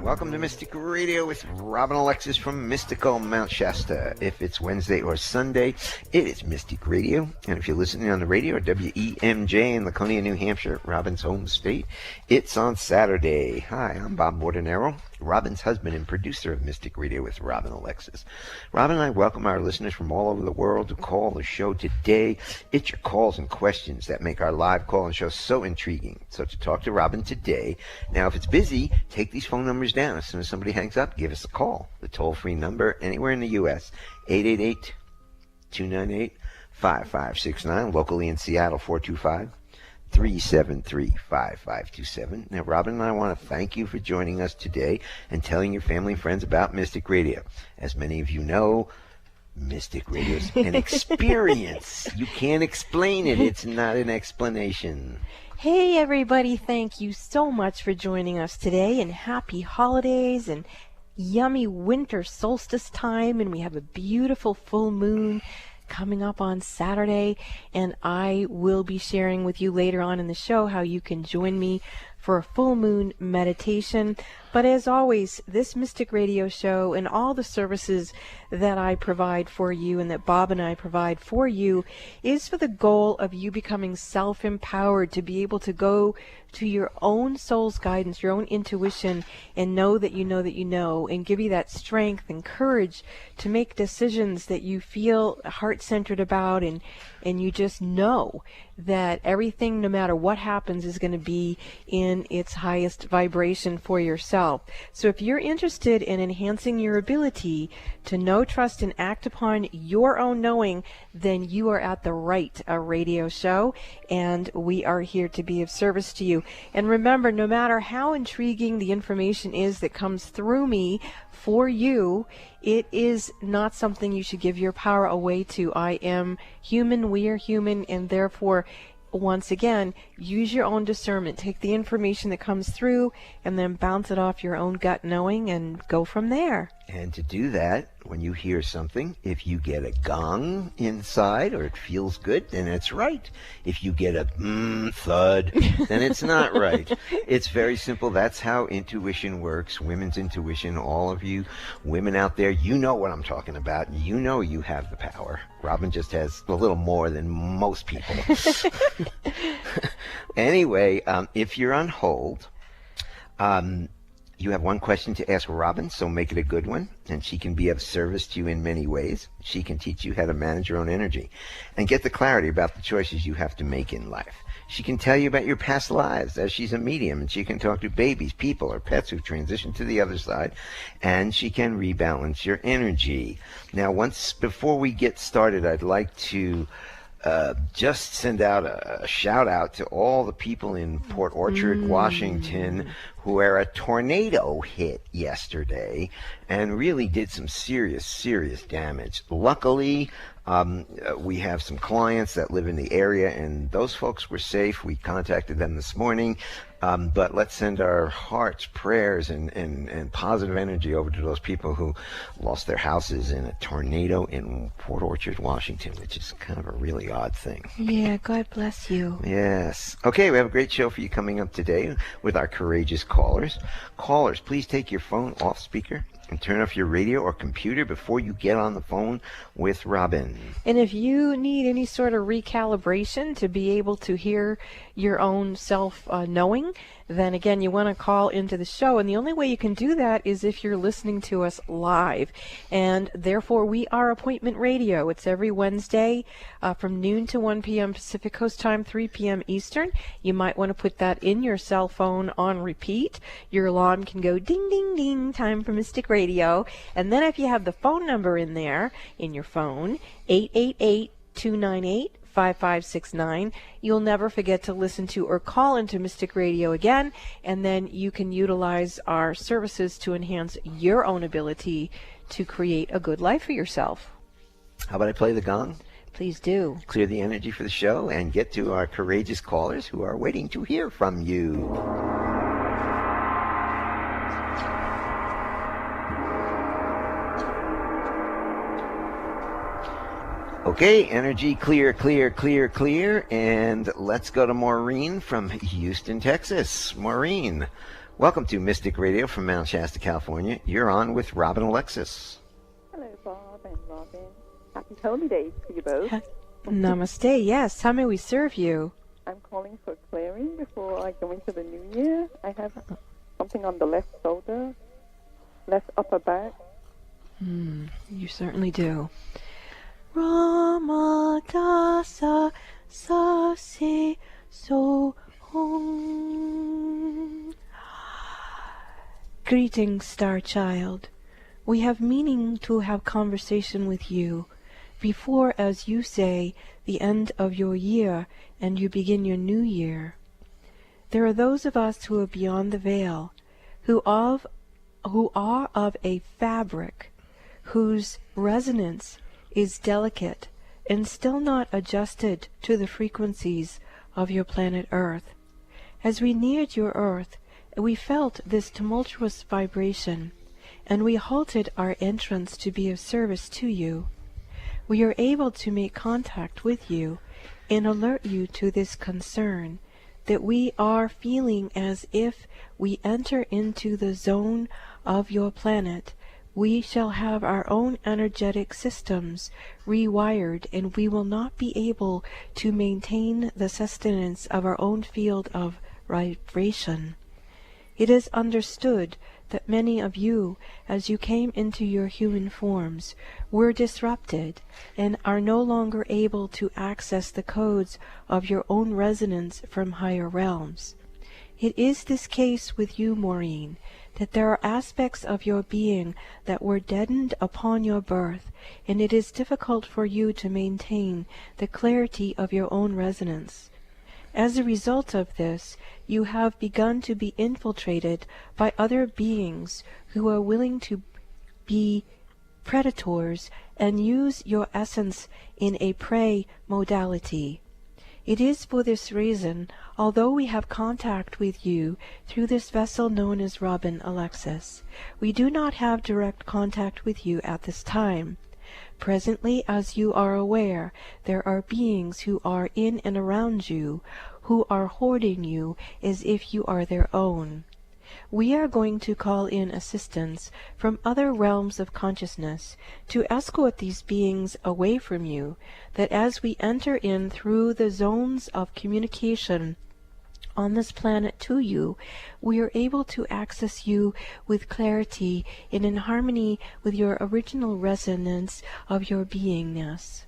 Welcome to Mystic Radio with Robin Alexis from Mystical Mount Shasta. If it's Wednesday or Sunday, it is Mystic Radio. And if you're listening on the radio at WEMJ in Laconia, New Hampshire, Robin's home state, it's on Saturday. Hi, I'm Bob Mordenero, Robin's husband and producer of Mystic Radio with Robin Alexis. Robin and I welcome our listeners from all over the world to call the show today. It's your calls and questions that make our live call-in show so intriguing. So to talk to Robin today, now if it's busy, take these phone numbers down. As soon as somebody hangs up, give us a call. The toll-free number anywhere in the U.S., 888-298-5569. Locally in Seattle, 425-373-5527. Now, Robin and I want to thank you for joining us today and telling your family and friends about Mystic Radio. As many of you know, Mystic Radio is an experience. You can't explain it. It's not an explanation. Hey everybody, thank you so much for joining us today, and happy holidays and yummy winter solstice time, and we have a beautiful full moon coming up on Saturday, and I will be sharing with you later on in the show how you can join me for a full moon meditation. But as always, this Mystic Radio show and all the services that I provide for you and that Bob and I provide for you is for the goal of you becoming self-empowered to be able to go to your own soul's guidance, your own intuition, and know that you know that you know, and give you that strength and courage to make decisions that you feel heart-centered about, and you just know that everything, no matter what happens, is going to be in its highest vibration for yourself. So if you're interested in enhancing your ability to know, trust, and act upon your own knowing, then you are at the right radio show, and we are here to be of service to you. And remember, no matter how intriguing the information is that comes through me for you, it is not something you should give your power away to. I am human, we are human, and therefore, once again, use your own discernment. Take the information that comes through and then bounce it off your own gut knowing and go from there. And to do that, when you hear something, if you get a gong inside or it feels good, then it's right. If you get a thud, then it's not right. It's very simple. That's how intuition works, women's intuition. All of you women out there, you know what I'm talking about. You know you have the power. Robin just has a little more than most people. Anyway, if you're on hold, you have one question to ask Robin, so make it a good one, and she can be of service to you in many ways. She can teach you how to manage your own energy and get the clarity about the choices you have to make in life. She can tell you about your past lives, as she's a medium, and she can talk to babies, people, or pets who've transitioned to the other side, and she can rebalance your energy. Now, before we get started, I'd like to just send out a shout out to all the people in Port Orchard, Washington, where a tornado hit yesterday and really did some serious damage. Luckily, we have some clients that live in the area, and those folks were safe. We contacted them this morning. But let's send our hearts, prayers, and positive energy over to those people who lost their houses in a tornado in Port Orchard, Washington, which is kind of a really odd thing. Yeah, God bless you. Yes. Okay, we have a great show for you coming up today with our courageous callers. Callers, please take your phone off speaker and turn off your radio or computer before you get on the phone with Robin. And if you need any sort of recalibration to be able to hear your own self-knowing, then again, you want to call into the show. And the only way you can do that is if you're listening to us live. And therefore, we are appointment radio. It's every Wednesday from noon to 1 p.m. Pacific Coast Time, 3 p.m. Eastern. You might want to put that in your cell phone on repeat. Your alarm can go ding, ding, ding, time for Mystic Radio. And then if you have the phone number in there, in your phone, 888-298-5569. You'll never forget to listen to or call into Mystic Radio again, and then you can utilize our services to enhance your own ability to create a good life for yourself. How about I play the gong? Please do. Clear the energy for the show and get to our courageous callers who are waiting to hear from you. Okay, energy clear, clear, clear, clear. And let's go to Maureen from Houston, Texas. Maureen, welcome to Mystic Radio from Mount Shasta, California. You're on with Robin Alexis. Hello, Bob and Robin. Happy holidays to you both. Namaste. Yes, how may we serve you? I'm calling for clearing before I go into the new year. I have something on the left shoulder, left upper back. You certainly do. Ramadasa sa se so hong. Greetings, star child. We have meaning to have conversation with you before, as you say, the end of your year and you begin your new year. There are those of us who are beyond the veil, who are of a fabric whose resonance is delicate and still not adjusted to the frequencies of your planet Earth. As we neared your Earth, we felt this tumultuous vibration, and we halted our entrance to be of service to you. We are able to make contact with you and alert you to this concern, that we are feeling as if we enter into the zone of your planet, we shall have our own energetic systems rewired, and we will not be able to maintain the sustenance of our own field of vibration. It is understood that many of you, as you came into your human forms, were disrupted and are no longer able to access the codes of your own resonance from higher realms. It is this case with you, Maureen, that there are aspects of your being that were deadened upon your birth, and it is difficult for you to maintain the clarity of your own resonance. As a result of this, you have begun to be infiltrated by other beings who are willing to be predators and use your essence in a prey modality. It is for this reason, although we have contact with you through this vessel known as Robin Alexis, we do not have direct contact with you at this time. Presently, as you are aware, there are beings who are in and around you, who are hoarding you as if you are their own. We are going to call in assistance from other realms of consciousness to escort these beings away from you, that as we enter in through the zones of communication on this planet to you, we are able to access you with clarity and in harmony with your original resonance of your beingness.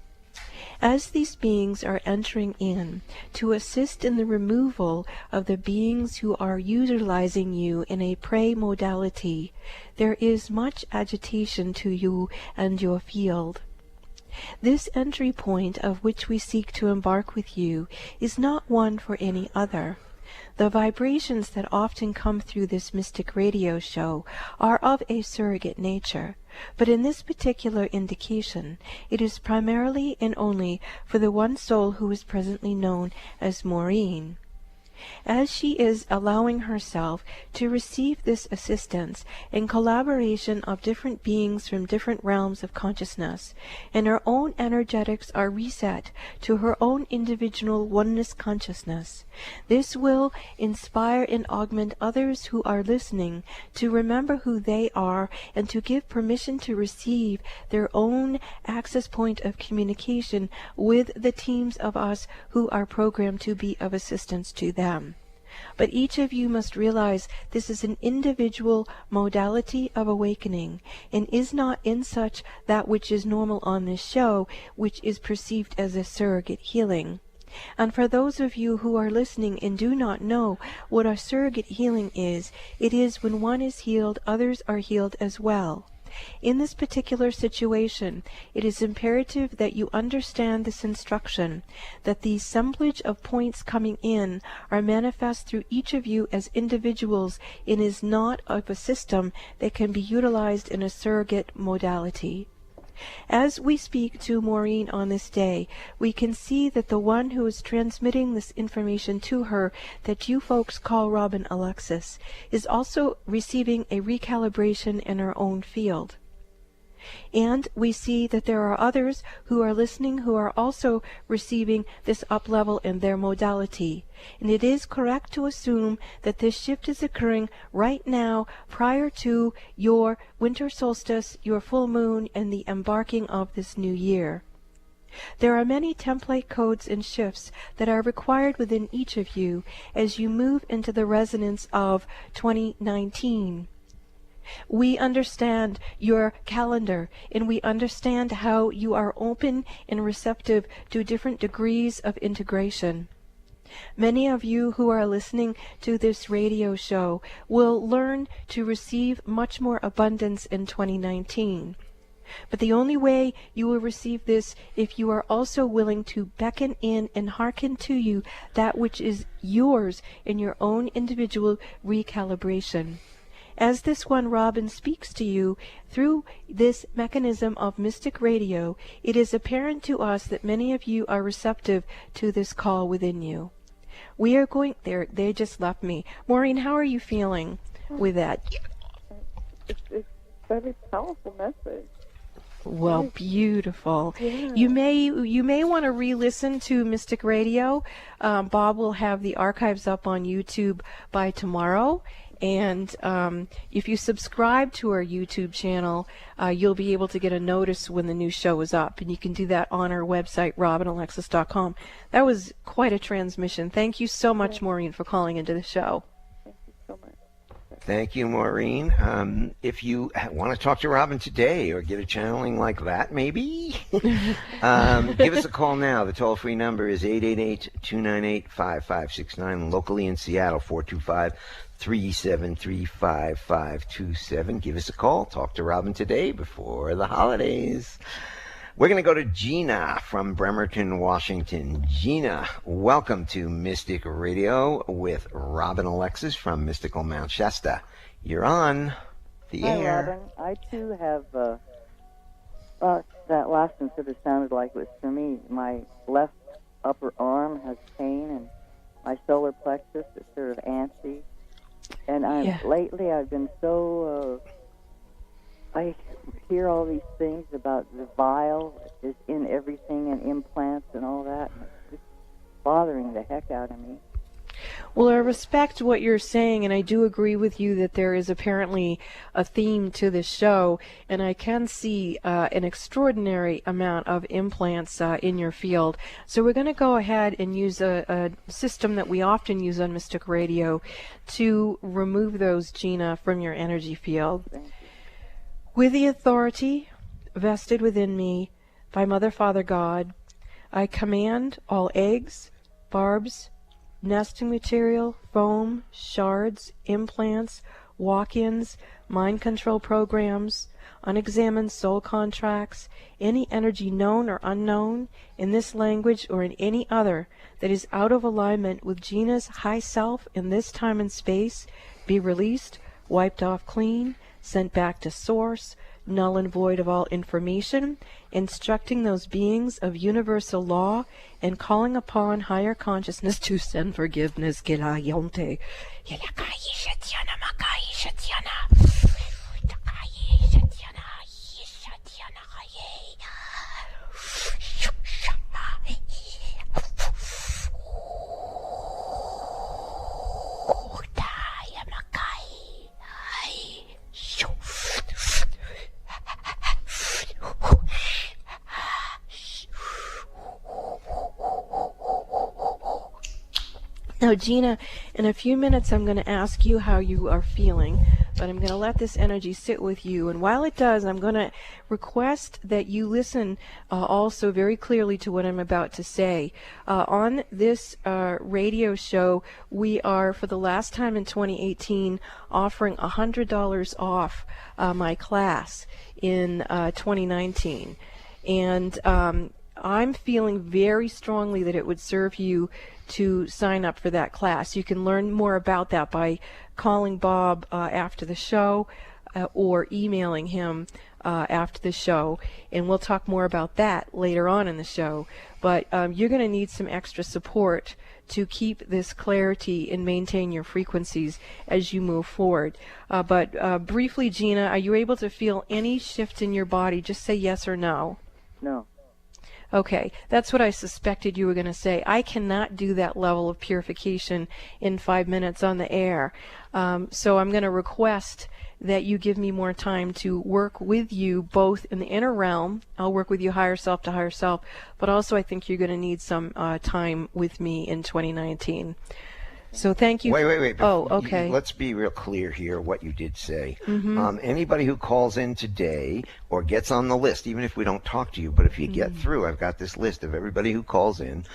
As these beings are entering in to assist in the removal of the beings who are utilizing you in a prey modality, there is much agitation to you and your field. This entry point of which we seek to embark with you is not one for any other. The vibrations that often come through this mystic radio show are of a surrogate nature, but in this particular indication, it is primarily and only for the one soul who is presently known as Maureen. As she is allowing herself to receive this assistance and collaboration of different beings from different realms of consciousness, and her own energetics are reset to her own individual oneness consciousness, this will inspire and augment others who are listening to remember who they are and to give permission to receive their own access point of communication with the teams of us who are programmed to be of assistance to them. But each of you must realize this is an individual modality of awakening, and is not in such that which is normal on this show, which is perceived as a surrogate healing. And for those of you who are listening and do not know what a surrogate healing is, it is when one is healed, others are healed as well. In this particular situation, it is imperative that you understand this instruction, that the assemblage of points coming in are manifest through each of you as individuals and is not of a system that can be utilized in a surrogate modality. As we speak to Maureen on this day, we can see that the one who is transmitting this information to her, that you folks call Robin Alexis, is also receiving a recalibration in her own field. And we see that there are others who are listening who are also receiving this up level in their modality. And it is correct to assume that this shift is occurring right now prior to your winter solstice, your full moon, and the embarking of this new year. There are many template codes and shifts that are required within each of you as you move into the resonance of 2019. We understand your calendar, and we understand how you are open and receptive to different degrees of integration. Many of you who are listening to this radio show will learn to receive much more abundance in 2019. But the only way you will receive this if you are also willing to beckon in and hearken to you that which is yours in your own individual recalibration. As this one Robin speaks to you through this mechanism of Mystic Radio, it is apparent to us that many of you are receptive to this call within you. We are going there. They just left me. Maureen, how are you feeling with that? It's a very powerful message. Well, beautiful. Yeah. You may want to re-listen to Mystic Radio. Bob will have the archives up on YouTube by tomorrow. And if you subscribe to our YouTube channel, you'll be able to get a notice when the new show is up. And you can do that on our website, robinalexis.com. That was quite a transmission. Thank you so much, Maureen, for calling into the show. Thank you so much. Thank you, Maureen. If you want to talk to Robin today or get a channeling like that, maybe, give us a call now. The toll-free number is 888-298-5569. Locally in Seattle, 425-373-5527. Give us a call. Talk to Robin today before the holidays. We're going to go to Gina from Bremerton, Washington. Gina, welcome to Mystic Radio with Robin Alexis from Mystical Mount Shasta. You're on the air. Hi, Robin. I, too, have, that last one sort of sounded like it was for me. My left upper arm has pain, and my solar plexus is sort of antsy. And lately I've been so... I hear all these things about the vial is in everything and implants and all that. And it's just bothering the heck out of me. Well, I respect what you're saying, and I do agree with you that there is apparently a theme to this show, and I can see an extraordinary amount of implants in your field. So we're going to go ahead and use a system that we often use on Mystic Radio to remove those, Gina, from your energy field. Thank you. With the authority vested within me by Mother, Father, God, I command all eggs, barbs, nesting material, foam, shards, implants, walk-ins, mind control programs, unexamined soul contracts, any energy known or unknown in this language or in any other that is out of alignment with Gina's high self in this time and space, be released, wiped off clean, sent back to source, null and void of all information, instructing those beings of universal law and calling upon higher consciousness to send forgiveness. Now, Gina, in a few minutes I'm going to ask you how you are feeling, but I'm going to let this energy sit with you. And while it does, I'm going to request that you listen also very clearly to what I'm about to say. On this radio show, we are, for the last time in 2018, offering $100 off my class in 2019. And I'm feeling very strongly that it would serve you to sign up for that class. You can learn more about that by calling Bob after the show or emailing him after the show, and we'll talk more about that later on in the show. But you're going to need some extra support to keep this clarity and maintain your frequencies as you move forward. But briefly, Gina, are you able to feel any shift in your body? Just say yes or no. No. Okay, that's what I suspected you were going to say. I cannot do that level of purification in 5 minutes on the air. So I'm going to request that you give me more time to work with you both in the inner realm. I'll work with you higher self to higher self, but also I think you're going to need some time with me in 2019. So thank you. Wait. Oh, okay. Let's be real clear here what you did say. Mm-hmm. Anybody who calls in today or gets on the list, even if we don't talk to you, but if you get through, I've got this list of everybody who calls in.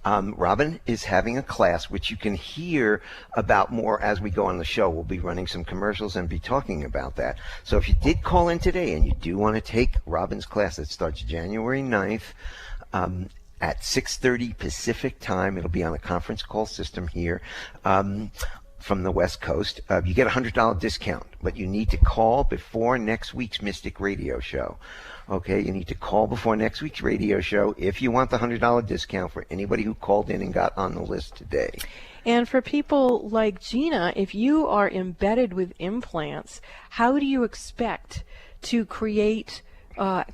Robin is having a class which you can hear about more as we go on the show. We'll be running some commercials and be talking about that. So if you did call in today and you do want to take Robin's class, it starts January 9th. At 6:30 Pacific time. It'll be on a conference call system here from the West Coast. You get a $100 discount, but you need to call before next week's Mystic Radio Show. Okay, you need to call before next week's radio show if you want the $100 discount for anybody who called in and got on the list today. And for people like Gina, if you are embedded with implants, how do you expect to create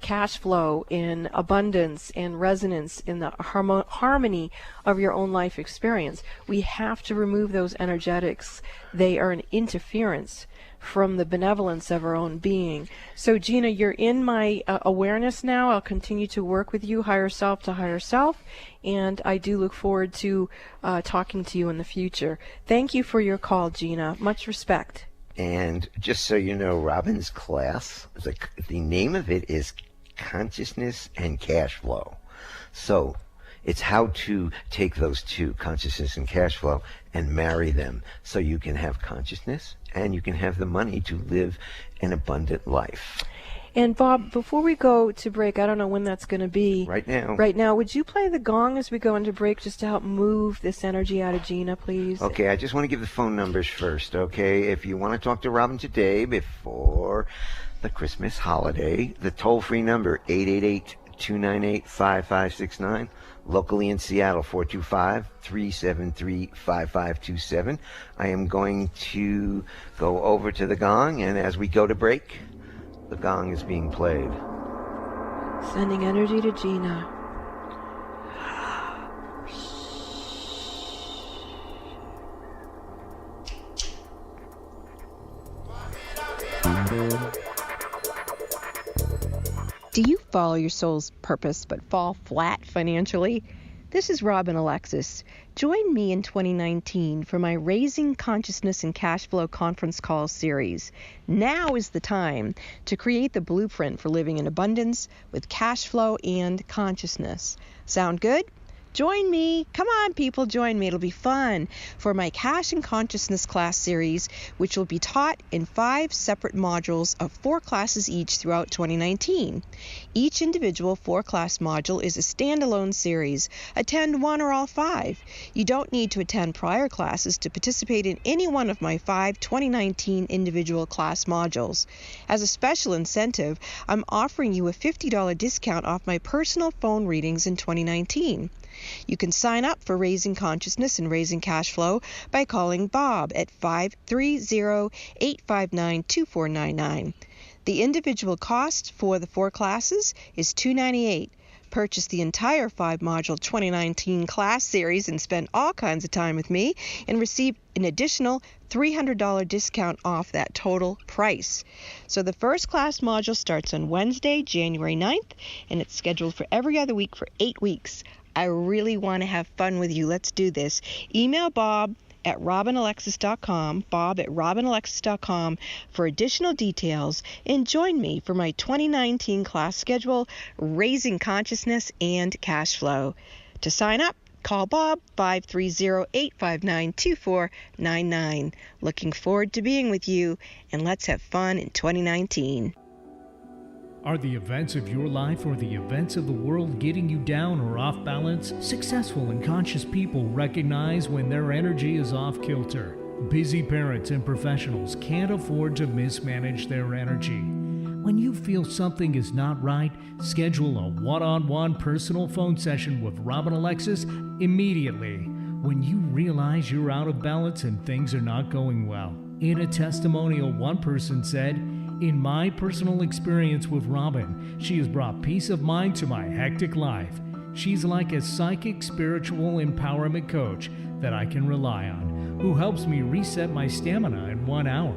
cash flow in abundance and resonance in the harmony of your own life experience? We have to remove those energetics. They are an interference from the benevolence of our own being. So Gina, you're in my awareness now. I'll continue to work with you higher self to higher self, and I do look forward to talking to you in the future. Thank you for your call, Gina. Much respect. And just so you know, Robin's class, the name of it is Consciousness and Cash Flow. So it's how to take those two, consciousness and cash flow, and marry them so you can have consciousness and you can have the money to live an abundant life. And Bob, before we go to break, I don't know when that's going to be. Right now. Right now, would you play the gong as we go into break just to help move this energy out of Gina, please? Okay, I just want to give the phone numbers first, okay? If you want to talk to Robin today before the Christmas holiday, the toll-free number, 888-298-5569. Locally in Seattle, 425-373-5527. I am going to go over to the gong, and as we go to break, the gong is being played. Sending energy to Gina. Do you follow your soul's purpose but fall flat financially? This is Robin Alexis. Join me in 2019 for my Raising Consciousness and Cash Flow conference call series. Now is the time to create the blueprint for living in abundance with cash flow and consciousness. Sound good? Join me. Come on, people, join me. It'll be fun for my Cash and Consciousness class series, which will be taught in 5 separate modules of 4 classes each throughout 2019. Each individual 4-class module is a standalone series. Attend one or all 5. You don't need to attend prior classes to participate in any one of my 5 2019 individual class modules. As a special incentive, I'm offering you a $50 discount off my personal phone readings in 2019. You can sign up for Raising Consciousness and Raising Cash Flow by calling Bob at 530-859-2499. The individual cost for the 4 classes is $298. Purchase the entire 5-module 2019 class series and spend all kinds of time with me and receive an additional $300 discount off that total price. So the first class module starts on Wednesday, January 9th, and it's scheduled for every other week for 8 weeks. I really want to have fun with you. Let's do this. Email Bob at robinalexis.com, Bob at robinalexis.com for additional details, and join me for my 2019 class schedule, Raising Consciousness and Cash Flow. To sign up, call Bob, 530-859-2499. Looking forward to being with you, and let's have fun in 2019. Are the events of your life or the events of the world getting you down or off balance? Successful and conscious people recognize when their energy is off kilter. Busy parents and professionals can't afford to mismanage their energy. When you feel something is not right, schedule a one-on-one personal phone session with Robin Alexis immediately. when you realize you're out of balance and things are not going well. In a testimonial, one person said, "In my personal experience with Robin, she has brought peace of mind to my hectic life. She's like a psychic spiritual empowerment coach that I can rely on, who helps me reset my stamina in 1 hour."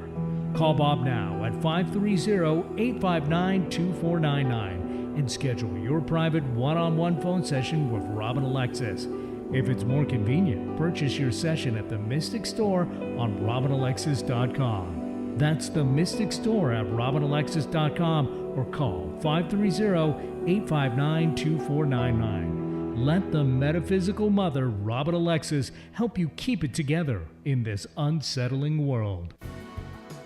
Call Bob now at 530-859-2499 and schedule your private one-on-one phone session with Robin Alexis. If it's more convenient, purchase your session at the Mystic Store on RobinAlexis.com. That's the Mystic Store at RobinAlexis.com or call 530-859-2499. Let the metaphysical mother, Robin Alexis, help you keep it together in this unsettling world.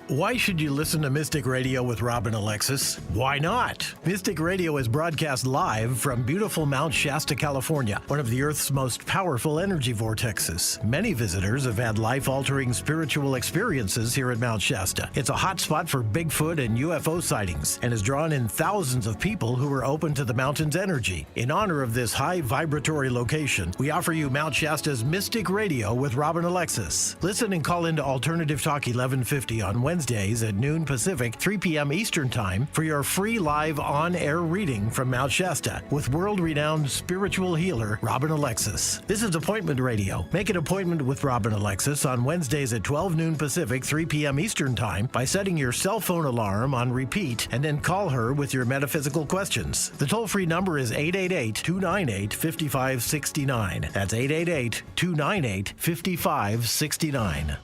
Why should you listen to Mystic Radio with Robin Alexis? Why not? Mystic Radio is broadcast live from beautiful Mount Shasta, California, one of the Earth's most powerful energy vortexes. Many visitors have had life-altering spiritual experiences here at Mount Shasta. It's a hot spot for Bigfoot and UFO sightings and has drawn in thousands of people who are open to the mountain's energy. In honor of this high vibratory location, we offer you Mount Shasta's Mystic Radio with Robin Alexis. Listen and call into Alternative Talk 1150 on Wednesdays at noon Pacific, 3 p.m. Eastern Time for your free live on-air reading from Mount Shasta with world-renowned spiritual healer Robin Alexis. This is Appointment Radio. Make an appointment with Robin Alexis on Wednesdays at 12 noon Pacific, 3 p.m. Eastern Time by setting your cell phone alarm on repeat and then call her with your metaphysical questions. The toll-free number is 888-298-5569. That's 888-298-5569.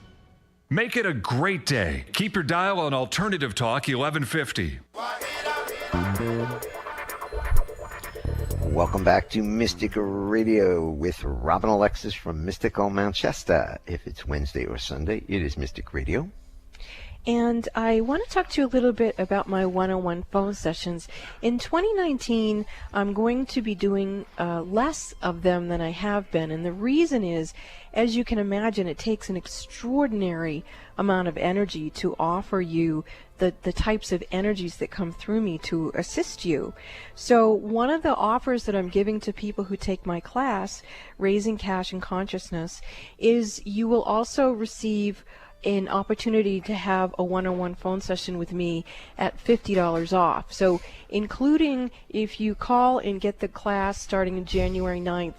Make it a great day. Keep your dial on Alternative Talk 1150. Welcome back to Mystic Radio with Robin Alexis from Mystical Mount Shasta. If it's Wednesday or Sunday, it is Mystic Radio. And I want to talk to you a little bit about my one-on-one phone sessions. In 2019, I'm going to be doing less of them than I have been. And the reason is, as you can imagine, it takes an extraordinary amount of energy to offer you the types of energies that come through me to assist you. So one of the offers that I'm giving to people who take my class, Raising Cash and Consciousness, is you will also receive an opportunity to have a one-on-one phone session with me at $50 off. So including if you call and get the class starting January 9th,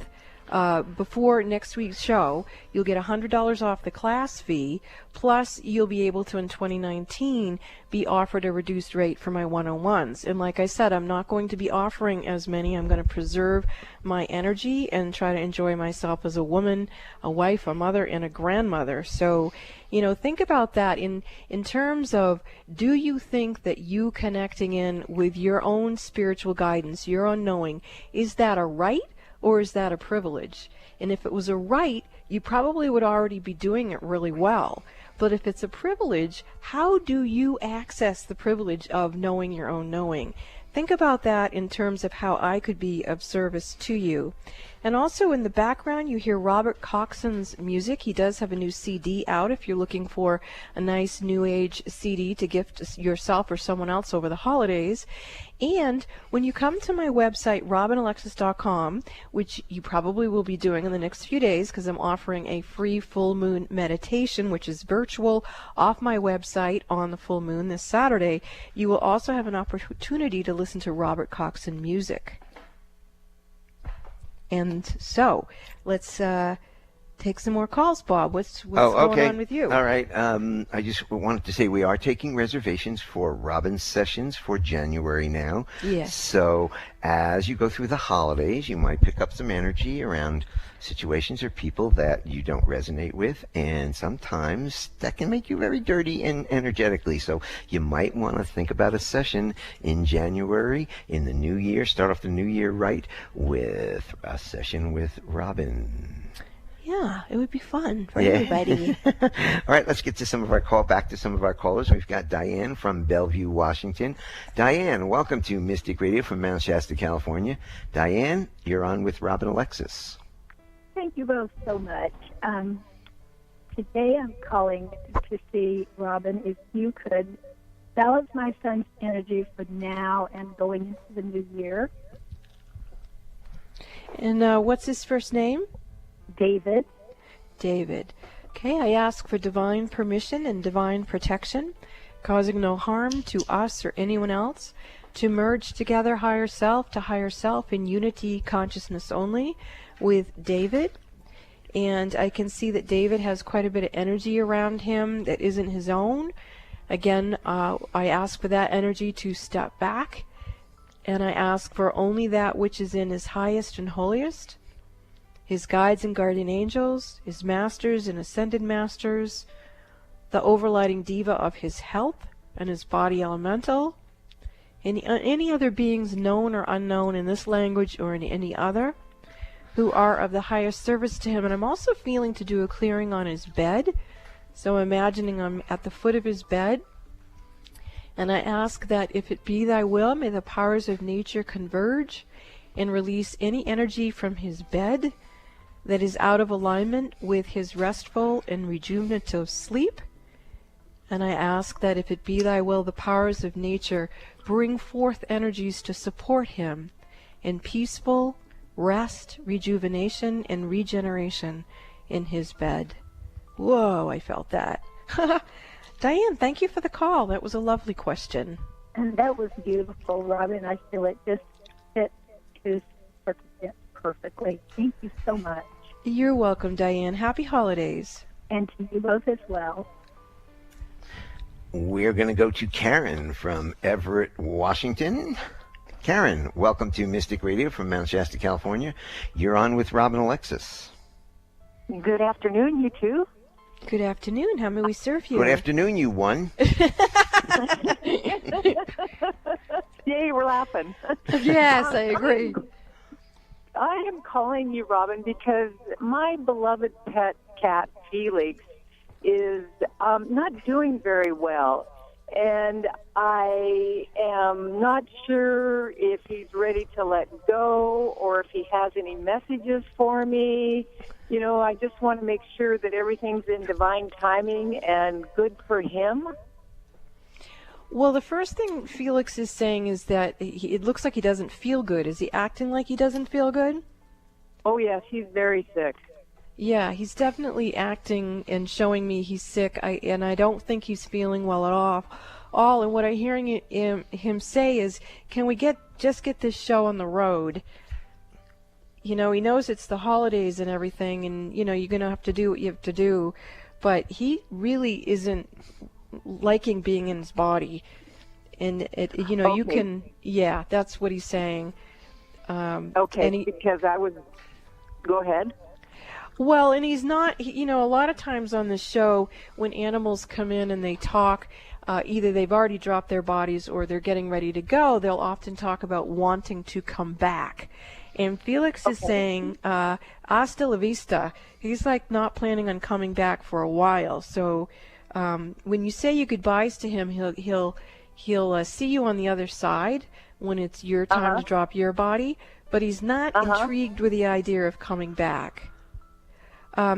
before next week's show, you'll get $100 off the class fee, plus you'll be able to, in 2019, be offered a reduced rate for my one-on-ones. And like I said, I'm not going to be offering as many. I'm going to preserve my energy and try to enjoy myself as a woman, a wife, a mother, and a grandmother. So, you know, think about that in terms of, do you think that you connecting in with your own spiritual guidance, your own knowing, is that a right? Or is that a privilege? And if it was a right, you probably would already be doing it really well. But if it's a privilege, how do you access the privilege of knowing your own knowing? Think about that in terms of how I could be of service to you. And also in the background, you hear Robert Coxon's music. He does have a new CD out if you're looking for a nice new age CD to gift yourself or someone else over the holidays. And when you come to my website, RobinAlexis.com, which you probably will be doing in the next few days because I'm offering a free full moon meditation, which is virtual, off my website on the full moon this Saturday, you will also have an opportunity to listen to Robert Coxon music. And so, let's take some more calls, Bob. What's going on with you? All right. I just wanted to say we are taking reservations for Robin's sessions for January now. Yes. So as you go through the holidays, you might pick up some energy around situations or people that you don't resonate with, and sometimes that can make you very dirty and energetically. So you might want to think about a session in January, in the new year, start off the new year right with a session with Robin. Yeah, it would be fun for everybody. All right, let's get to back to some of our callers. We've got Diane from Bellevue, Washington. Diane, welcome to Mystic Radio from Mount Shasta, California. Diane, you're on with Robin Alexis. Thank you both so much. Today I'm calling to see, Robin, if you could balance my son's energy for now and going into the new year. And what's his first name? David. David. Okay, I ask for divine permission and divine protection, causing no harm to us or anyone else, to merge together higher self to higher self in unity consciousness only with David. And I can see that David has quite a bit of energy around him that isn't his own. Again, I ask for that energy to step back, and I ask for only that which is in his highest and holiest, his guides and guardian angels, his masters and ascended masters, the overlighting diva of his health and his body elemental, any other beings known or unknown in this language or in any other who are of the highest service to him. And I'm also feeling to do a clearing on his bed. So imagining I'm at the foot of his bed, and I ask that if it be thy will, may the powers of nature converge and release any energy from his bed that is out of alignment with his restful and rejuvenative sleep. And I ask that if it be thy will, the powers of nature bring forth energies to support him in peaceful rest, rejuvenation, and regeneration in his bed. Whoa, I felt that. Diane, thank you for the call. That was a lovely question. And that was beautiful, Robin. I feel it just fit his circumstance perfectly. Thank you so much. You're welcome, Diane. Happy holidays. And to you both as well. We're going to go to Karen from Everett, Washington. Karen, welcome to Mystic Radio from Mount Shasta, California. You're on with Robin Alexis. Good afternoon, you two. Good afternoon. How may we serve you? Good afternoon, you one. Yay, we're laughing. Yes, I agree. I am calling you, Robin, because my beloved pet cat, Felix, is not doing very well. And I am not sure if he's ready to let go or if he has any messages for me. You know, I just want to make sure that everything's in divine timing and good for him. Well, the first thing Felix is saying is that it looks like he doesn't feel good. Is he acting like he doesn't feel good? Oh, yes, he's very sick. Yeah, he's definitely acting and showing me he's sick, and I don't think he's feeling well at all. And what I'm hearing him say is, can we just get this show on the road? You know, he knows it's the holidays and everything, and, you know, you're going to have to do what you have to do, but he really isn't liking being in his body. And, you know, you can, yeah, that's what he's saying. Okay, because go ahead. Well, and he's not, you know, a lot of times on the show when animals come in and they talk, either they've already dropped their bodies or they're getting ready to go, they'll often talk about wanting to come back. And Felix is saying, hasta la vista. He's like not planning on coming back for a while. So when you say your goodbyes to him, he'll see you on the other side when it's your time to drop your body, but he's not intrigued with the idea of coming back.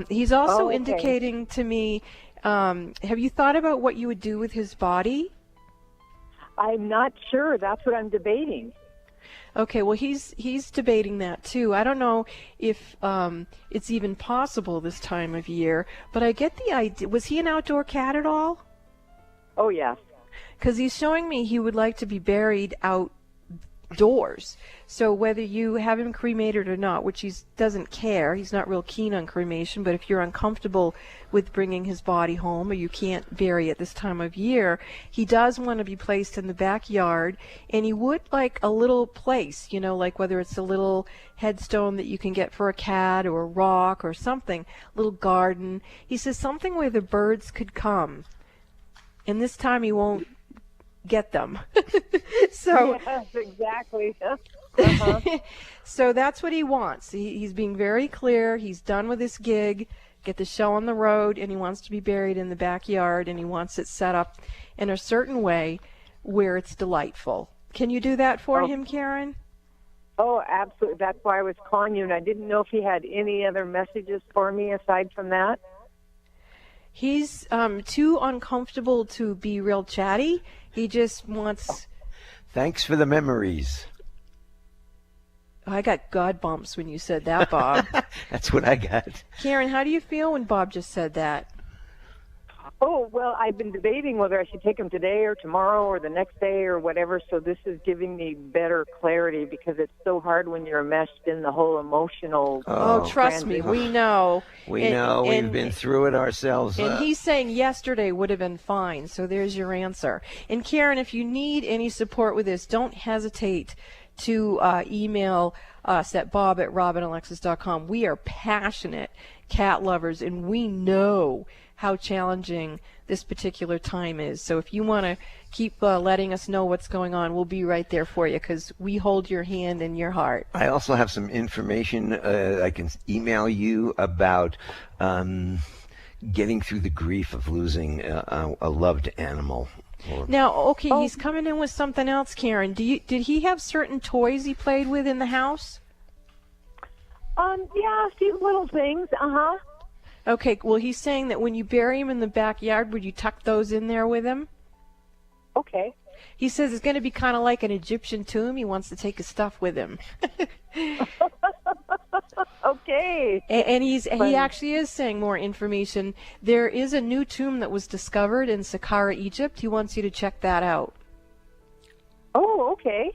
He's also indicating to me, have you thought about what you would do with his body? I'm not sure. That's what I'm debating. Okay, well, he's debating that too. I don't know if it's even possible this time of year, but I get the idea. Was he an outdoor cat at all? Oh, yes. Because he's showing me he would like to be buried outdoors. So whether you have him cremated or not, which he doesn't care, he's not real keen on cremation, but if you're uncomfortable with bringing his body home or you can't bury it this time of year, he does want to be placed in the backyard, and he would like a little place, you know, like whether it's a little headstone that you can get for a cat or a rock or something, little garden. He says something where the birds could come, and this time he won't get them. So yes, exactly. So that's what he wants. He's being very clear. He's done with this gig, get the show on the road, and he wants to be buried in the backyard, and he wants it set up in a certain way where it's delightful. Can you do that for him, Karen? Oh, absolutely. That's why I was calling you, and I didn't know if he had any other messages for me aside from that. He's too uncomfortable to be real chatty. He just wants... Thanks for the memories. I got God bumps when you said that, Bob. That's what I got. Karen, how do you feel when Bob just said that? Oh, well, I've been debating whether I should take them today or tomorrow or the next day or whatever, so this is giving me better clarity because it's so hard when you're enmeshed in the whole emotional... Oh, trust me, we know. We've been through it ourselves. And he's saying yesterday would have been fine, so there's your answer. And Karen, if you need any support with this, don't hesitate to email us at bob@robinalexis.com. We are passionate cat lovers, and we know how challenging this particular time is. So if you want to keep letting us know what's going on, we'll be right there for you because we hold your hand and your heart. I also have some information I can email you about getting through the grief of losing a loved animal. Now, okay, he's coming in with something else, Karen. Did he have certain toys he played with in the house? Yeah, a few little things, Okay, well, he's saying that when you bury him in the backyard, would you tuck those in there with him? Okay. He says it's going to be kind of like an Egyptian tomb. He wants to take his stuff with him. Okay. And he actually is saying more information. There is a new tomb that was discovered in Saqqara, Egypt. He wants you to check that out. Oh, okay.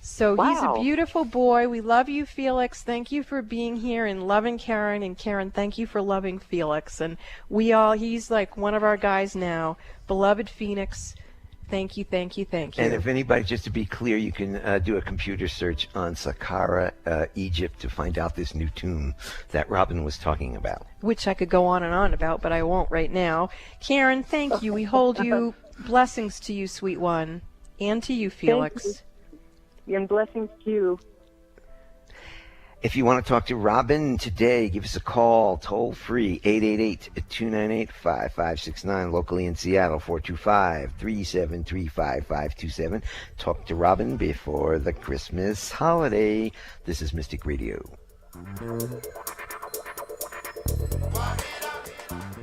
So wow. He's a beautiful boy. We love you, Felix. Thank you for being here and loving Karen. And Karen, thank you for loving Felix. And he's like one of our guys now. Beloved Phoenix, thank you, thank you, thank you. And if anybody, just to be clear, you can do a computer search on Saqqara, Egypt to find out this new tomb that Robin was talking about. Which I could go on and on about, but I won't right now. Karen, thank you. We hold you. Blessings to you, sweet one. And to you, Felix. Thank you. And blessings to you. If you want to talk to Robin today, give us a call, toll free, 888-298-5569, locally in Seattle, 425-373-5527. Talk to Robin before the Christmas holiday. This is Mystic Radio.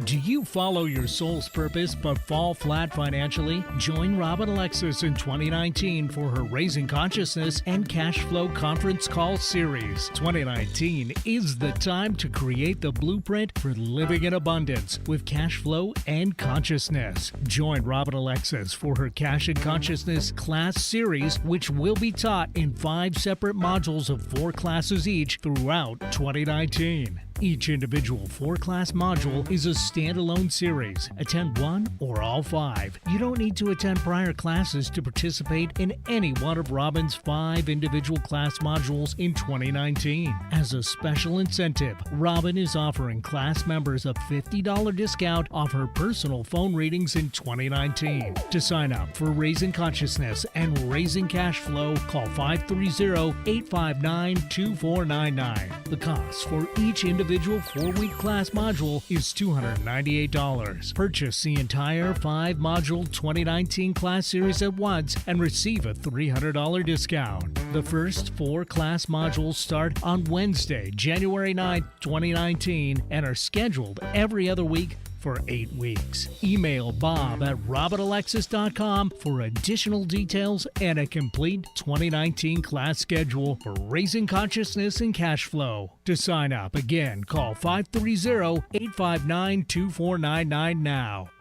Do you follow your soul's purpose but fall flat financially? Join Robin Alexis in 2019 for her Raising Consciousness and Cash Flow Conference Call Series. 2019 is the time to create the blueprint for living in abundance with cash flow and consciousness. Join Robin Alexis for her Cash and Consciousness class series, which will be taught in 5 separate modules of 4 classes each throughout 2019. Each individual 4-class module is a standalone series. Attend one or all 5. You don't need to attend prior classes to participate in any one of Robin's 5 individual class modules in 2019. As a special incentive, Robin is offering class members a $50 discount off her personal phone readings in 2019. To sign up for Raising Consciousness and Raising Cash Flow, call 530-859-2499. The cost for each individual 4-week class module is $298. Purchase the entire 5-module 2019 class series at once and receive a $300 discount. The first 4 class modules start on Wednesday, January 9th, 2019, and are scheduled every other week for 8 weeks. Email bob@robinalexis.com for additional details and a complete 2019 class schedule for Raising Consciousness and Cash Flow. To sign up, again, call 530-859-2499 now.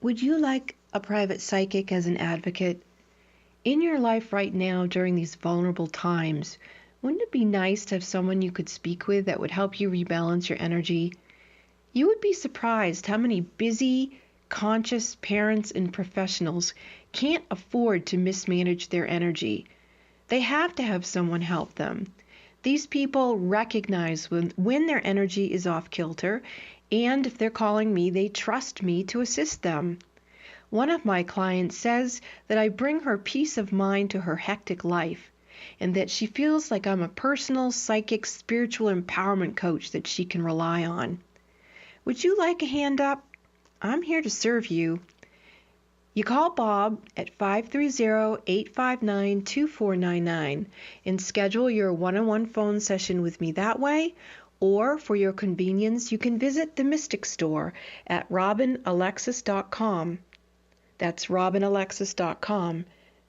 Would you like a private psychic as an advocate? In your life right now during these vulnerable times, wouldn't it be nice to have someone you could speak with that would help you rebalance your energy? You would be surprised how many busy, conscious parents and professionals can't afford to mismanage their energy. They have to have someone help them. These people recognize when their energy is off kilter, and if they're calling me, they trust me to assist them. One of my clients says that I bring her peace of mind to her hectic life, and that she feels like I'm a personal, psychic, spiritual empowerment coach that she can rely on. Would you like a hand up? I'm here to serve you. You call Bob at 530-859-2499 and schedule your one-on-one phone session with me that way, or for your convenience, you can visit the Mystic Store at robinalexis.com. That's robinalexis.com.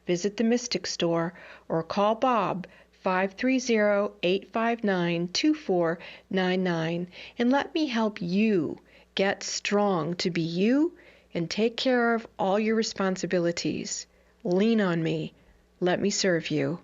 visit the Mystic Store or call Bob 530-859-2499 and let me help you get strong to be you and take care of all your responsibilities. Lean on me. Let me serve you.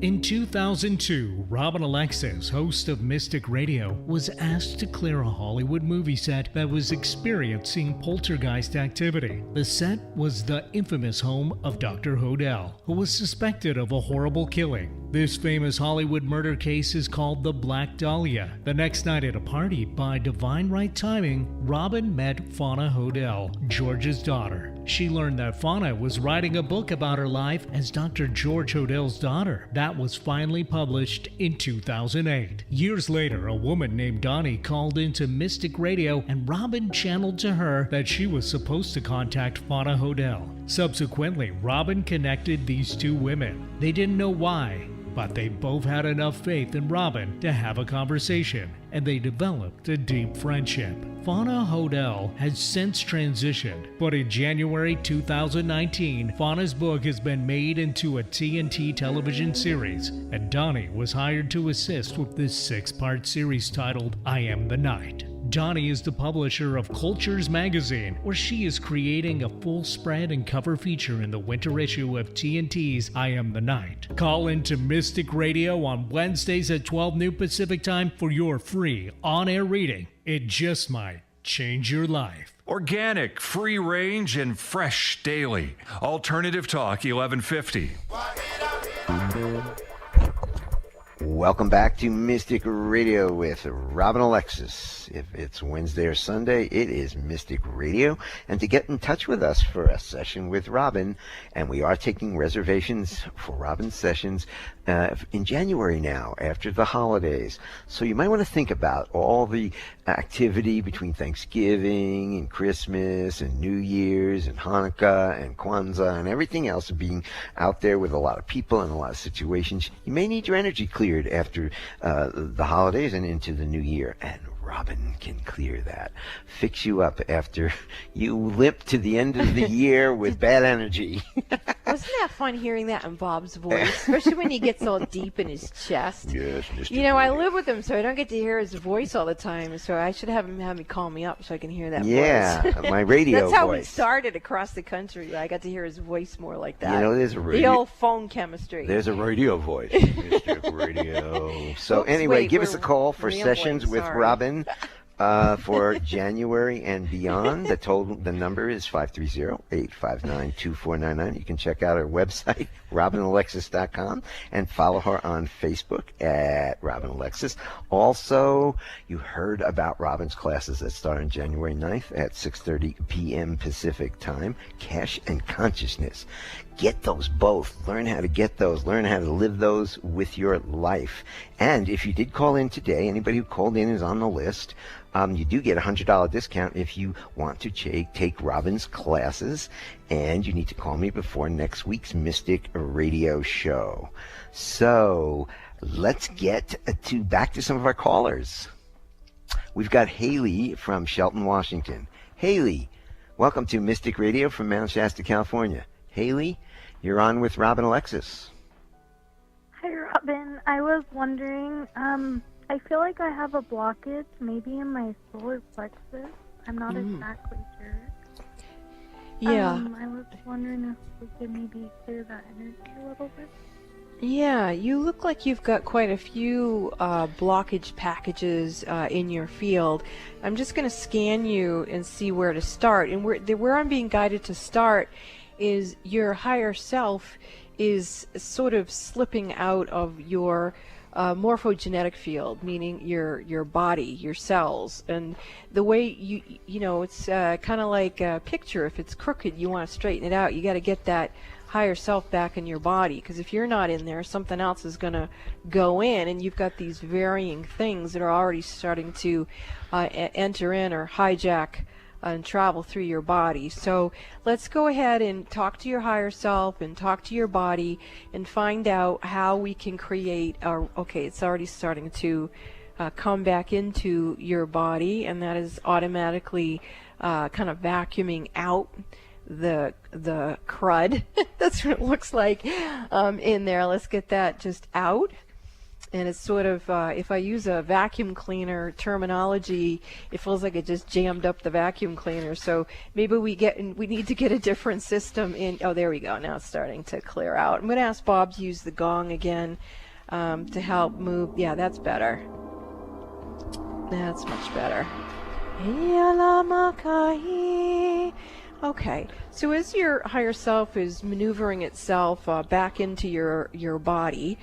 In 2002, Robin Alexis, host of Mystic Radio, was asked to clear a Hollywood movie set that was experiencing poltergeist activity. The set was the infamous home of Dr. Hodel, who was suspected of a horrible killing. This famous Hollywood murder case is called the Black Dahlia. The next night at a party, by divine right timing, Robin met Fauna Hodel, George's daughter. She learned that Fauna was writing a book about her life as Dr. George Hodel's daughter. That was finally published in 2008. Years later, a woman named Donnie called into Mystic Radio, and Robin channeled to her that she was supposed to contact Fauna Hodel. Subsequently, Robin connected these two women. They didn't know why, but they both had enough faith in Robin to have a conversation, and they developed a deep friendship. Fauna Hodel has since transitioned, but in January 2019, Fauna's book has been made into a TNT television series, and Donnie was hired to assist with this 6-part series titled I Am the Night. Donnie is the publisher of Cultures magazine, where she is creating a full spread and cover feature in the winter issue of TNT's I Am the Night. Call into Mystic Radio on Wednesdays at 12 noon Pacific Time for your free on-air reading. It just might change your life. Organic, free range, and fresh daily. Alternative Talk 1150. Welcome back to Mystic Radio with Robin Alexis. If it's Wednesday or Sunday, it is Mystic Radio. And to get in touch with us for a session with Robin, and we are taking reservations for Robin's sessions in January now, after the holidays. So you might want to think about all the activity between Thanksgiving and Christmas and New Year's and Hanukkah and Kwanzaa and everything else, being out there with a lot of people and a lot of situations. You may need your energy cleared after the holidays and into the new year. And Robin can clear that. Fix you up after you limp to the end of the year with bad energy. Wasn't that fun hearing that in Bob's voice? Especially when he gets all deep in his chest. Yes, Mr. You know, I live with him, so I don't get to hear his voice all the time. So I should have him have me call me up so I can hear that voice. Yeah, my radio That's how voice. we started across the country. I got to hear his voice more like that. You know, there's a radio. The old phone chemistry. There's a radio voice. Mystic Radio. So Oops, anyway, wait, give us a call for rambling, sessions with sorry. Robin. For January and beyond. The number is 530-859-2499. You can check out our website, robinalexis.com, and follow her on Facebook at Robin Alexis. Also, you heard about Robin's classes that start on January 9th at 6:30 p.m. Pacific Time, Cash and Consciousness. Get those both. Learn how to get those. Learn how to live those with your life. And if you did call in today, anybody who called in is on the list. You do get a $100 discount if you want to take Robin's classes, and you need to call me before next week's Mystic Radio show. So let's get back to some of our callers. We've got Haley from Shelton, Washington. Haley, welcome to Mystic Radio from Mount Shasta, California. Haley, you're on with Robin Alexis. Hi, Robin. I was wondering, I feel like I have a blockage maybe in my solar plexus. I'm not exactly sure. Yeah. I was wondering if we could maybe clear that energy a little bit. Yeah, you look like you've got quite a few blockage packages in your field. I'm just going to scan you and see where to start. And where I'm being guided to start is your higher self is sort of slipping out of your morphogenetic field, meaning your body, your cells, and the way you know it's kind of like a picture. If it's crooked, you want to straighten it out. You got to get that higher self back in your body, because if you're not in there, something else is going to go in, and you've got these varying things that are already starting to enter in or hijack and travel through your body. So let's go ahead and talk to your higher self and talk to your body and find out how we can create okay, it's already starting to come back into your body, and that is automatically kind of vacuuming out crud. That's what it looks like in there. Let's get that just out. And it's sort of, if I use a vacuum cleaner terminology, it feels like it just jammed up the vacuum cleaner. So maybe we need to get a different system in. Oh, there we go. Now it's starting to clear out. I'm going to ask Bob to use the gong again to help move. Yeah, that's better. That's much better. Okay, so as your higher self is maneuvering itself back into your body,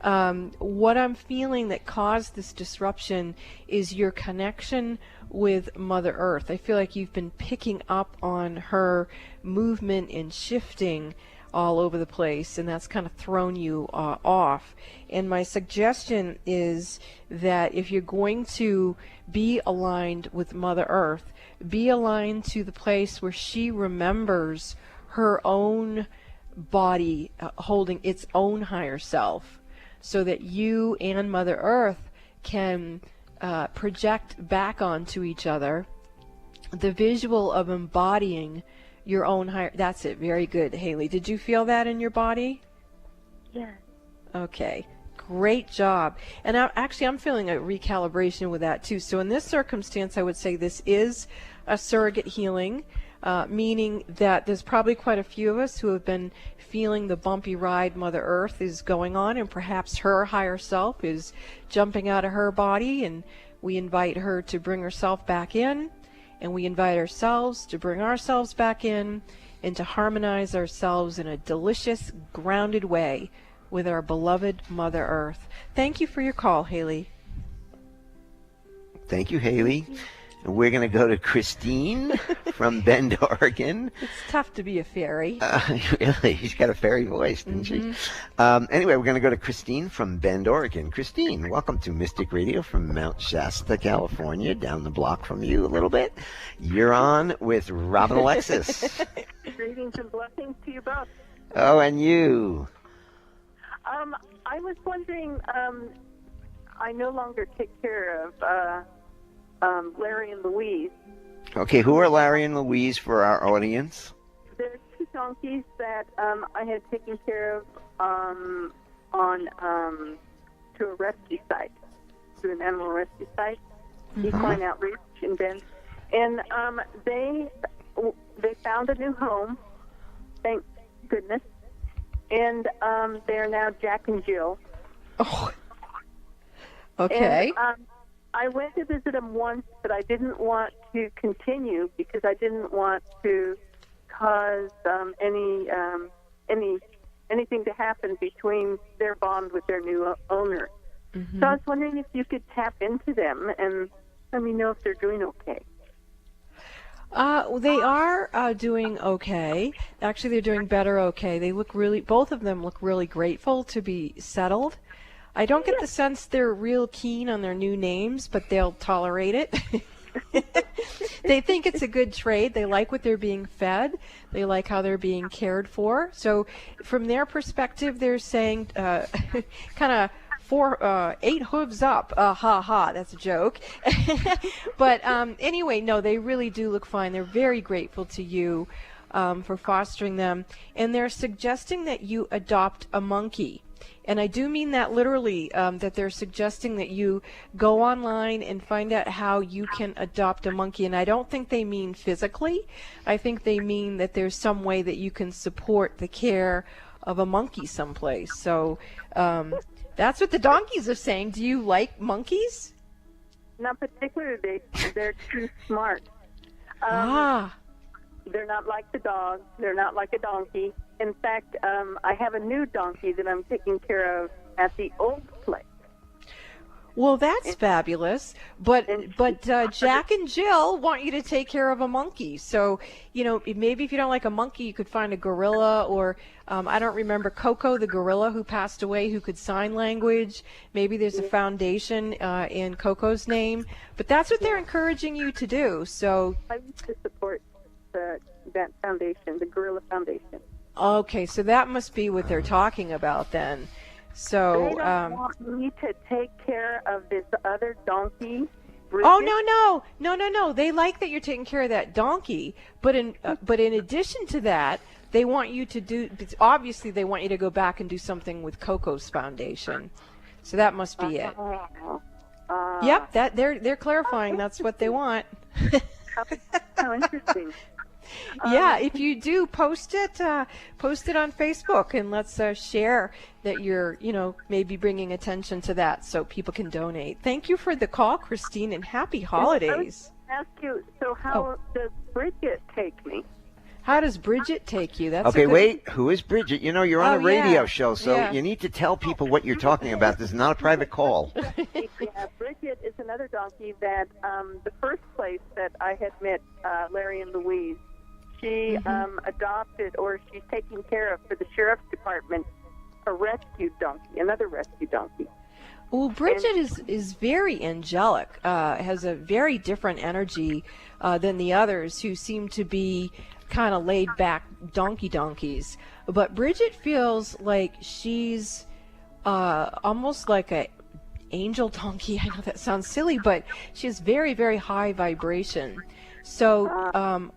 what I'm feeling that caused this disruption is your connection with Mother Earth. I feel like you've been picking up on her movement and shifting all over the place, and that's kind of thrown you off. And my suggestion is that if you're going to be aligned with Mother Earth, be aligned to the place where she remembers her own body holding its own higher self, so that you and Mother Earth can project back onto each other the visual of embodying your own higher. That's it. Very good, Haley. Did you feel that in your body? Yes. Okay. Great job. And I'm feeling a recalibration with that too. So in this circumstance, I would say this is a surrogate healing, meaning that there's probably quite a few of us who have been feeling the bumpy ride Mother Earth is going on, and perhaps her higher self is jumping out of her body, and we invite her to bring herself back in, and we invite ourselves to bring ourselves back in, and to harmonize ourselves in a delicious, grounded way with our beloved Mother Earth. Thank you for your call, Haley. Thank you, Haley. We're going to go to Christine from Bend, Oregon. It's tough to be a fairy. Really? She's got a fairy voice, didn't she? Anyway, we're going to go to Christine from Bend, Oregon. Christine, welcome to Mystic Radio from Mount Shasta, California, down the block from you a little bit. You're on with Robin Alexis. Greetings and blessings to you both. Oh, and you. I was wondering, I no longer take care of Larry and Louise. Okay, who are Larry and Louise for our audience? They're two donkeys that I had taken care of to a rescue site, to an animal rescue site, Equine Outreach in Bend. And they found a new home, thank goodness. And they're now Jack and Jill. Oh. Okay. And, I went to visit them once, but I didn't want to continue because I didn't want to cause anything to happen between their bond with their new owner. So I was wondering if you could tap into them and let me know if they're doing okay. They are doing okay. Actually, they're doing better okay. They look both of them look really grateful to be settled. I don't get the sense they're real keen on their new names, but they'll tolerate it. They think it's a good trade. They like what they're being fed. They like how they're being cared for. So from their perspective, they're saying kind of 8 hooves up. Ha ha, that's a joke. But anyway, no, they really do look fine. They're very grateful to you for fostering them. And they're suggesting that you adopt a monkey. And I do mean that literally, that they're suggesting that you go online and find out how you can adopt a monkey. And I don't think they mean physically. I think they mean that there's some way that you can support the care of a monkey someplace. So that's what the donkeys are saying. Do you like monkeys? Not particularly. They're too smart. They're not like the dog. They're not like a donkey. In fact, I have a new donkey that I'm taking care of at the old place. Well, that's fabulous. But Jack and Jill want you to take care of a monkey. So, maybe if you don't like a monkey, you could find a gorilla, or I don't remember Coco, the gorilla who passed away, who could sign language. Maybe there's a foundation in Coco's name. But that's what they're encouraging you to do. So I used to support that foundation, the Gorilla Foundation. Okay, so that must be what they're talking about then. So they don't want me to take care of this other donkey Bridget? Oh, no. They like that you're taking care of that donkey, but in addition to that, they want you to do. Obviously, they want you to go back and do something with Coco's foundation. So that must be it. Yep, that they're clarifying. That's what they want. How interesting. Yeah, if you do, post it on Facebook, and let's share that you're, maybe bringing attention to that so people can donate. Thank you for the call, Christine, and happy holidays. I was ask you, so how does Bridget take me? How does Bridget take you? That's okay. Wait, who is Bridget? You're on a radio show, so yeah. you need to tell people what you're talking about. This is not a private call. Yeah, Bridget is another donkey that the first place that I had met Larry and Louise, she adopted, or she's taking care of for the sheriff's department, a rescue donkey, another rescue donkey. Well, Bridget is very angelic, has a very different energy than the others who seem to be kind of laid back donkeys. But Bridget feels like she's almost like a angel donkey. I know that sounds silly, but she has very, very high vibration. So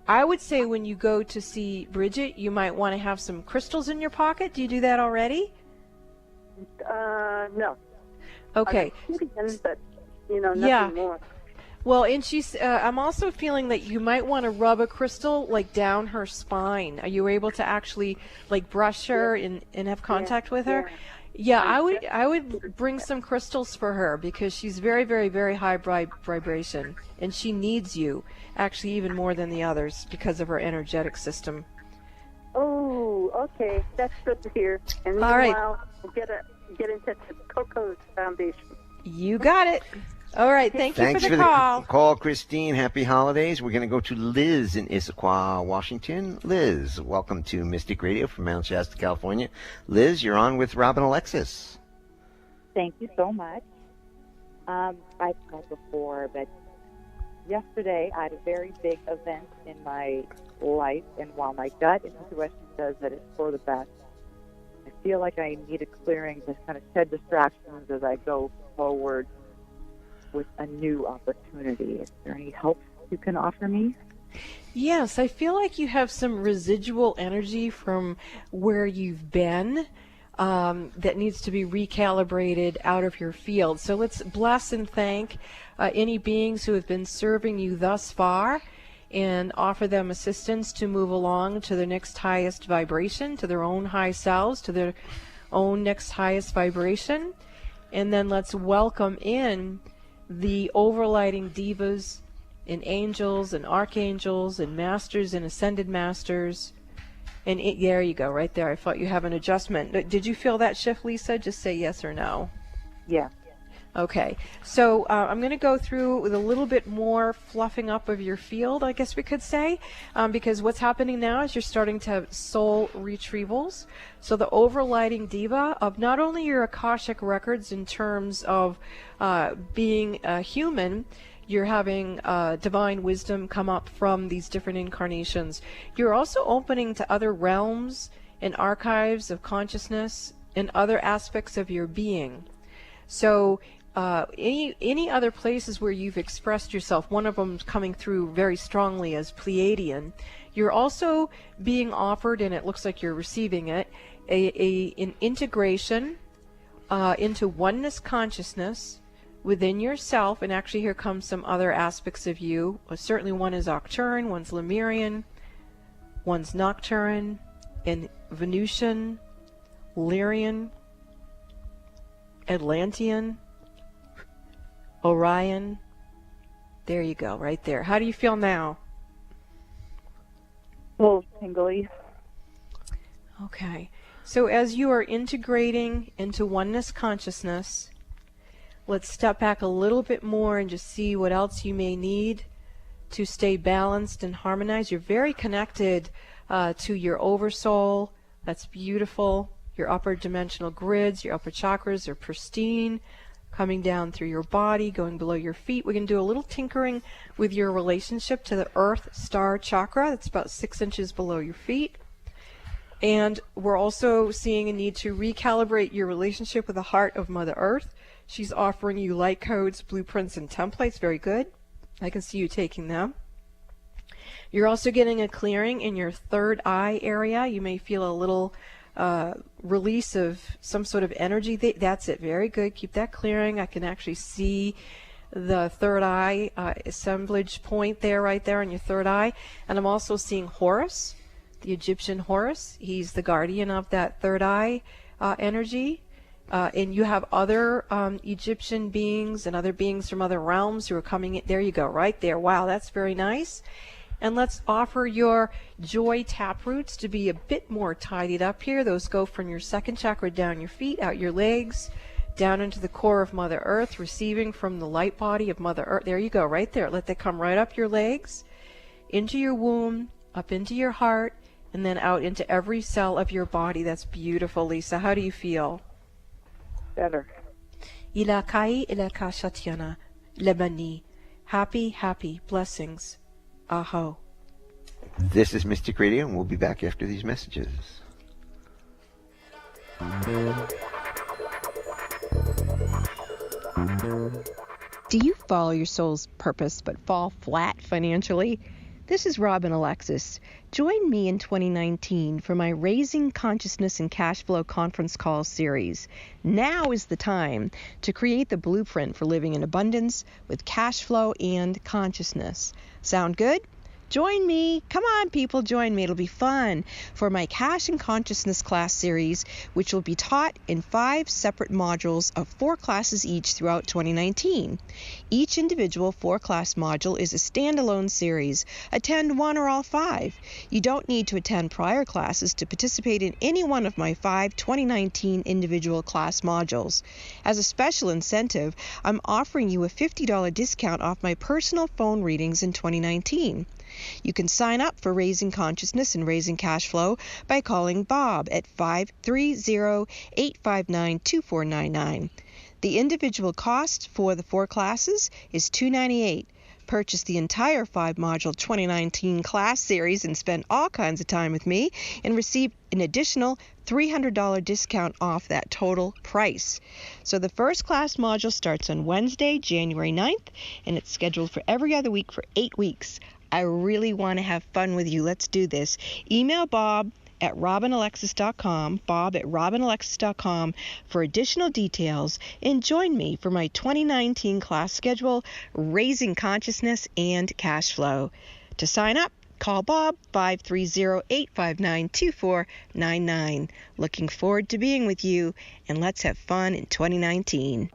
I would say when you go to see Bridget, you might want to have some crystals in your pocket. Do you do that already? No. Okay. But, nothing more. Well, and she's. I'm also feeling that you might want to rub a crystal like down her spine. Are you able to actually like brush her and have contact with her? Yeah, I would bring some crystals for her because she's very, very, very high vibration, and she needs you actually even more than the others because of her energetic system. Oh, okay, that's good to hear. And all right, we'll get in touch with Coco's Foundation. You got it. All right, thanks for the call. Call, Christine. Happy holidays. We're going to go to Liz in Issaquah, Washington. Liz, welcome to Mystic Radio from Mount Shasta, California. Liz, you're on with Rob and Alexis. Thank you so much. I've called before, but yesterday I had a very big event in my life, and while my gut intuition says that it's for the best, I feel like I need a clearing to kind of shed distractions as I go forward with a new opportunity. Is there any help you can offer me? Yes, I feel like you have some residual energy from where you've been that needs to be recalibrated out of your field. So let's bless and thank any beings who have been serving you thus far and offer them assistance to move along to their next highest vibration, to their own high selves, to their own next highest vibration. And then let's welcome in the overlighting divas and angels and archangels and masters and ascended masters. And there you go, right there. I thought you have an adjustment. Did you feel that shift, Lisa? Just say yes or no. Yeah. Okay. So I'm going to go through with a little bit more fluffing up of your field, I guess we could say, because what's happening now is you're starting to have soul retrievals. So the overlighting diva of not only your Akashic records in terms of being a human, you're having divine wisdom come up from these different incarnations. You're also opening to other realms and archives of consciousness and other aspects of your being. So any other places where you've expressed yourself, one of them coming through very strongly as Pleiadian, you're also being offered, and it looks like you're receiving it, an integration into oneness consciousness within yourself. And actually here comes some other aspects of you. Certainly one is Octurian, one's Lemurian, one's Nocturne, and Venusian, Lyrian, Atlantean, Orion. There you go, right there. How do you feel now? A little tingly. Okay. So as you are integrating into oneness consciousness, let's step back a little bit more and just see what else you may need to stay balanced and harmonized. You're very connected to your oversoul. That's beautiful. Your upper dimensional grids, your upper chakras are pristine, coming down through your body, going below your feet. We're going to do a little tinkering with your relationship to the Earth Star Chakra. That's about 6 inches below your feet. And we're also seeing a need to recalibrate your relationship with the heart of Mother Earth. She's offering you light codes, blueprints, and templates. Very good. I can see you taking them. You're also getting a clearing in your third eye area. You may feel a little release of some sort of energy. That's it. Very good. Keep that clearing. I can actually see the third eye assemblage point there, right there in your third eye. And I'm also seeing Horus, the Egyptian Horus. He's the guardian of that third eye energy. And you have other Egyptian beings and other beings from other realms who are coming in. There you go, right there. Wow, that's very nice. And let's offer your joy tap roots to be a bit more tidied up here. Those go from your second chakra down your feet, out your legs, down into the core of Mother Earth, receiving from the light body of Mother Earth. There you go, right there. Let that come right up your legs, into your womb, up into your heart, and then out into every cell of your body. That's beautiful, Lisa. How do you feel? Better. Ila kai ila ka shatyana lebani. Happy, happy blessings. Aho. This is Mystic Radio, and we'll be back after these messages. Do you follow your soul's purpose but fall flat financially? This is Robin Alexis. Join me in 2019 for my Raising Consciousness and Cash Flow conference call series. Now is the time to create the blueprint for living in abundance with cash flow and consciousness. Sound good? Join me. Come on, people, join me. It'll be fun for my Cash and Consciousness class series, which will be taught in 5 separate modules of 4 classes each throughout 2019. Each individual 4-class module is a standalone series. Attend one or all 5. You don't need to attend prior classes to participate in any one of my 5 2019 individual class modules. As a special incentive, I'm offering you a $50 discount off my personal phone readings in 2019. You can sign up for Raising Consciousness and Raising Cash Flow by calling Bob at 530-859-2499. The individual cost for the 4 classes is $298. Purchase the entire 5-module 2019 class series and spend all kinds of time with me and receive an additional $300 discount off that total price. So the first class module starts on Wednesday, January 9th, and it's scheduled for every other week for 8 weeks. I really want to have fun with you. Let's do this. Email Bob at robinalexis.com, Bob at robinalexis.com for additional details, and join me for my 2019 class schedule, Raising Consciousness and Cash Flow. To sign up, call Bob 530-859-2499. Looking forward to being with you, and let's have fun in 2019.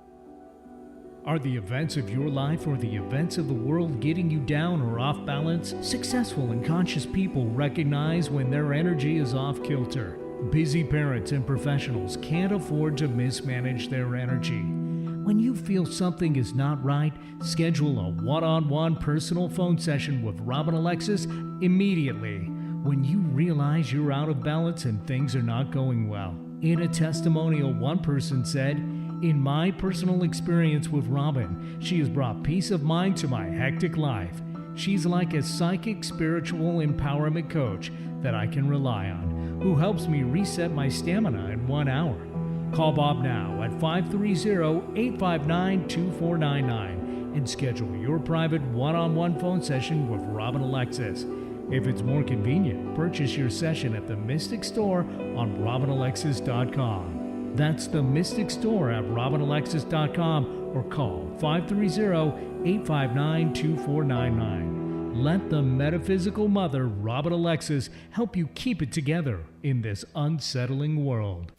Are the events of your life or the events of the world getting you down or off balance? Successful and conscious people recognize when their energy is off kilter. Busy parents and professionals can't afford to mismanage their energy. When you feel something is not right, schedule a one-on-one personal phone session with Robin Alexis immediately when you realize you're out of balance and things are not going well. In a testimonial, one person said, "In my personal experience with Robin, she has brought peace of mind to my hectic life. She's like a psychic spiritual empowerment coach that I can rely on, who helps me reset my stamina in 1 hour." Call Bob now at 530-859-2499 and schedule your private one-on-one phone session with Robin Alexis. If it's more convenient, purchase your session at the Mystic Store on robinalexis.com. That's the Mystic Store at robinalexis.com or call 530-859-2499. Let the metaphysical mother, Robin Alexis, help you keep it together in this unsettling world.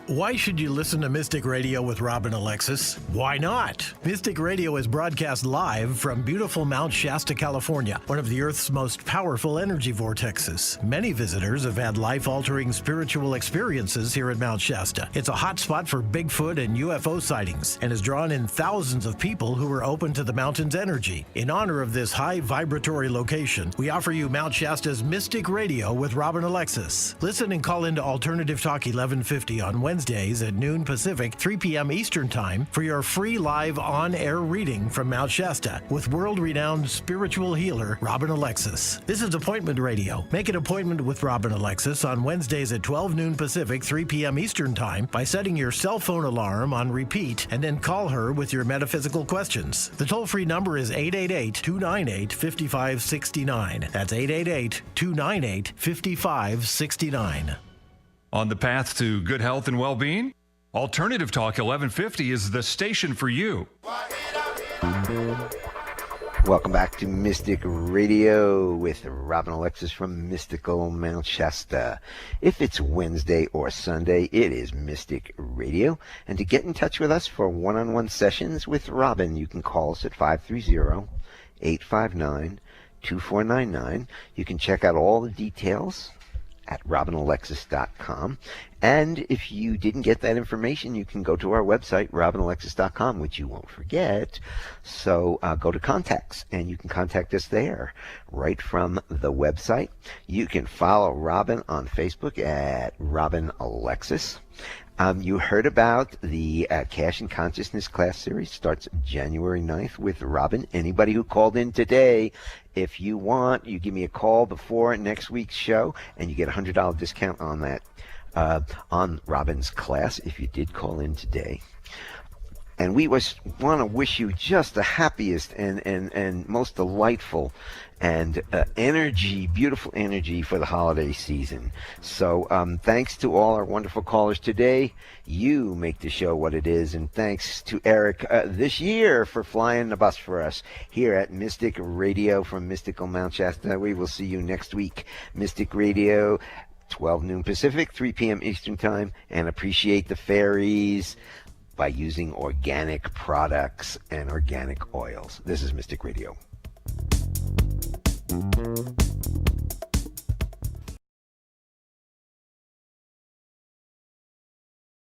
Why should you listen to Mystic Radio with Robin Alexis? Why not? Mystic Radio is broadcast live from beautiful Mount Shasta, California, one of the Earth's most powerful energy vortexes. Many visitors have had life-altering spiritual experiences here at Mount Shasta. It's a hot spot for Bigfoot and UFO sightings and has drawn in thousands of people who are open to the mountain's energy. In honor of this high vibratory location, we offer you Mount Shasta's Mystic Radio with Robin Alexis. Listen and call into Alternative Talk 1150 on Wednesday Wednesdays at noon Pacific, 3 p.m. Eastern Time for your free live on-air reading from Mount Shasta with world-renowned spiritual healer Robin Alexis. This is Appointment Radio. Make an appointment with Robin Alexis on Wednesdays at 12 noon Pacific, 3 p.m. Eastern Time by setting your cell phone alarm on repeat and then call her with your metaphysical questions. The toll-free number is 888-298-5569. That's 888-298-5569. On the path to good health and well-being, Alternative Talk 1150 is the station for you. Welcome back to Mystic Radio with Robin Alexis from Mystical Mount Shasta. If it's Wednesday or Sunday, it is Mystic Radio. And to get in touch with us for one-on-one sessions with Robin, you can call us at 530-859-2499. You can check out all the details at robinalexis.com. And if you didn't get that information, you can go to our website, robinalexis.com, which you won't forget. So go to contacts, and you can contact us there right from the website. You can follow Robin on Facebook at Robin Alexis. You heard about the Cash and Consciousness class series. Starts January 9th with Robin. Anybody who called in today, if you want, you give me a call before next week's show, and you get a $100 discount on that, on Robin's class if you did call in today. And we want to wish you just the happiest and most delightful and beautiful energy for the holiday season. So thanks to all our wonderful callers today. You make the show what it is. And thanks to Eric this year for flying the bus for us here at Mystic Radio from Mystical Mount Shasta. We will see you next week. Mystic Radio, 12 noon Pacific, 3 p.m. Eastern Time. And appreciate the fairies by using organic products and organic oils. This is Mystic Radio.